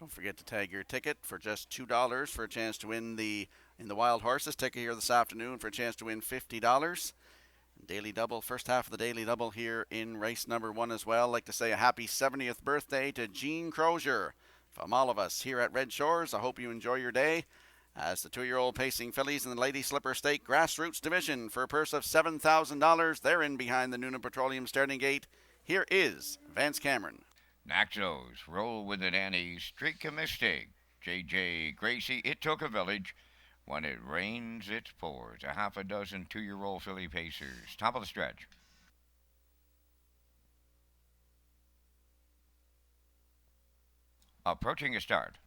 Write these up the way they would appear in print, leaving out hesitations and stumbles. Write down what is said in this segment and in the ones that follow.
Don't forget to tag your ticket for just $2 for a chance to win in the Wild Horses ticket here this afternoon for a chance to win $50. Daily double, first half of the daily double here in race number 1 as well. I'd like to say a happy 70th birthday to Gene Crozier. From all of us here at Red Shores, I hope you enjoy your day as the 2-year-old pacing fillies in the Lady Slipper Stake Grassroots Division for a purse of $7,000. They're in behind the Noonan Petroleum starting gate. Here is Vance Cameron. Naxos, Roll With It Annie, Streak a Mystic, J.J. Gracie, It Took a Village. When it rains, it pours. A half a dozen 2-year-old filly pacers. Top of the stretch. Approaching a start.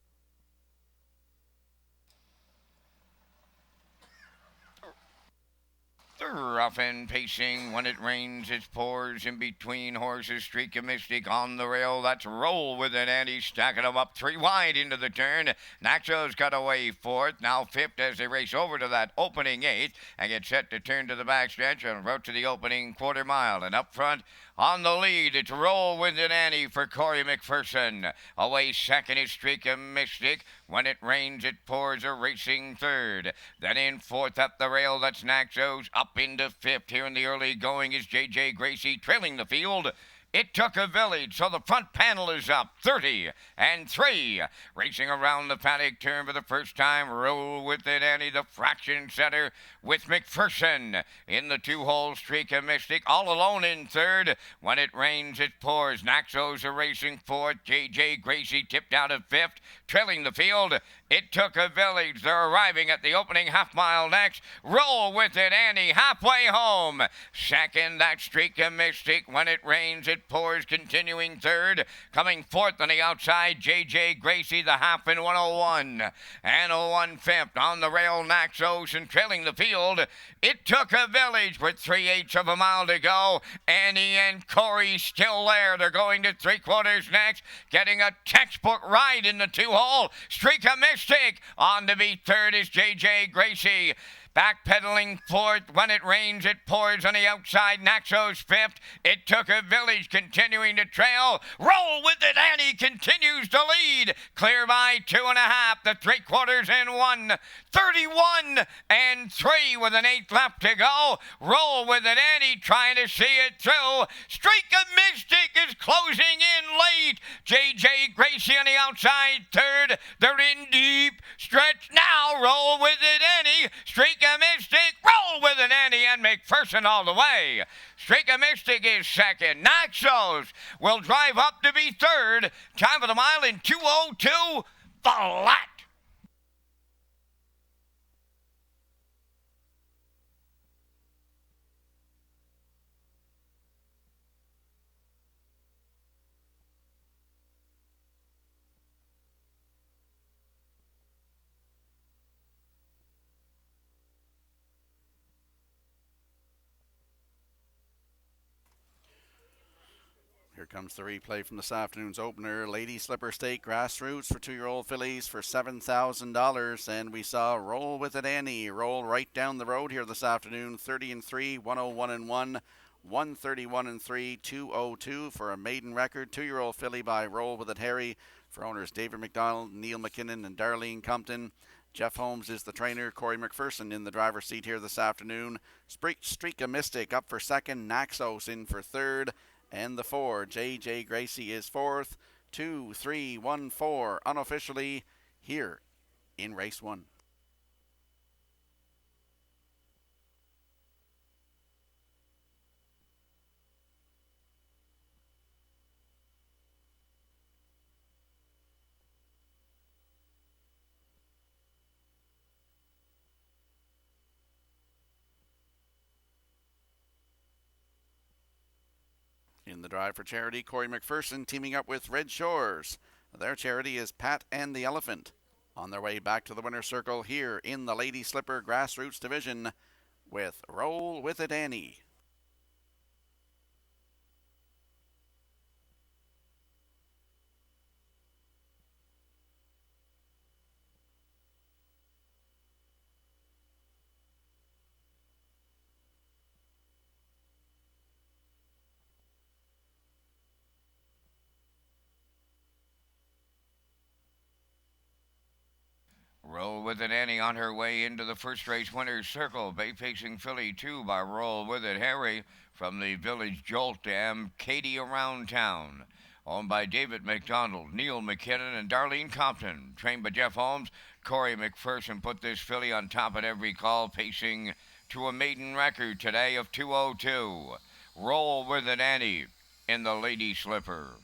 Rough and pacing. When it rains, it pours. In between horses, Streak a Mystic on the rail. That's Roll With It Annie, stacking them up 3 wide into the turn. Naxos got away 4th, now 5th as they race over to that opening 8th and get set to turn to the backstretch and route to the opening quarter mile. And up front, on the lead, it's Roll With It Annie for Corey McPherson. Away second is Streak a Mystic. When it rains, it pours, a racing 3rd. Then in 4th up the rail, that's Naxos. Up into 5th here in the early going is J.J. Gracie trailing the field. It Took a Village, so the front panel is up 30-3. Racing around the paddock turn for the first time, Roll With It Annie, the fraction setter with McPherson in the 2-hole. Streak a Mystic all alone in 3rd. When it rains, it pours. Naxos are racing 4th. J.J. Gracie tipped out of 5th, trailing the field. It Took a Village. They're arriving at the opening half mile next. Roll With It Annie halfway home. Second, that Streak a Mystic. When it rains, it pours, continuing 3rd. Coming 4th on the outside, J.J. Gracie, the half in 101. And 1/5 on the rail, Naxos, and trailing the field. It Took a Village with 3/8 of a mile to go. Annie and Corey still there. They're going to 3/4 next. Getting a textbook ride in the 2-hole. Streak a Mystic. On to be 3rd is J.J. Gracie. Backpedaling 4th. When it rains, it pours on the outside. Naxos 5th. It Took a Village continuing to trail. Roll With It Annie continues to lead. Clear by 2.5. The 3/4 in 1. 31-3 with an 8th left to go. Roll With It Annie trying to see it through. Streak a Mystic is closing in late. J.J. Gracie on the outside 3rd. They're in deep stretch now. Roll With It Annie. Streak a Mystic, Roll With It Annie, and McPherson all the way. Streak a Mystic is 2nd. Naxos will drive up to be 3rd. Time of the mile in 2:02 flat. Here comes the replay from this afternoon's opener. Lady Slipper Stake Grassroots for 2-year-old fillies for $7,000. And we saw Roll With It Annie roll right down the road here this afternoon. 30-3, 101-1, 131-3, 202 for a maiden record. 2-year-old filly by Roll With It Harry for owners David McDonald, Neil McKinnon, and Darlene Compton. Jeff Holmes is the trainer. Corey McPherson in the driver's seat here this afternoon. Streak a Mystic up for 2nd. Naxos in for 3rd. And the 4, J.J. Gracie is 4th. 2, 3, 1, 4 unofficially here in race 1. In the drive for charity, Corey McPherson teaming up with Red Shores. Their charity is Pat and the Elephant. On their way back to the winner's circle here in the Lady Slipper Grassroots Division with Roll With It Annie. Roll with it, Annie, on her way into the first race winner's circle. Bay Pacing filly 2 by Roll with it, Harry from the Village Jolt Dam. Katie Around Town, owned by David McDonald, Neil McKinnon, and Darlene Compton. Trained by Jeff Holmes. Corey McPherson put this filly on top at every call, pacing to a maiden record today of 2:02. Roll with it, Annie, in the Lady Slipper.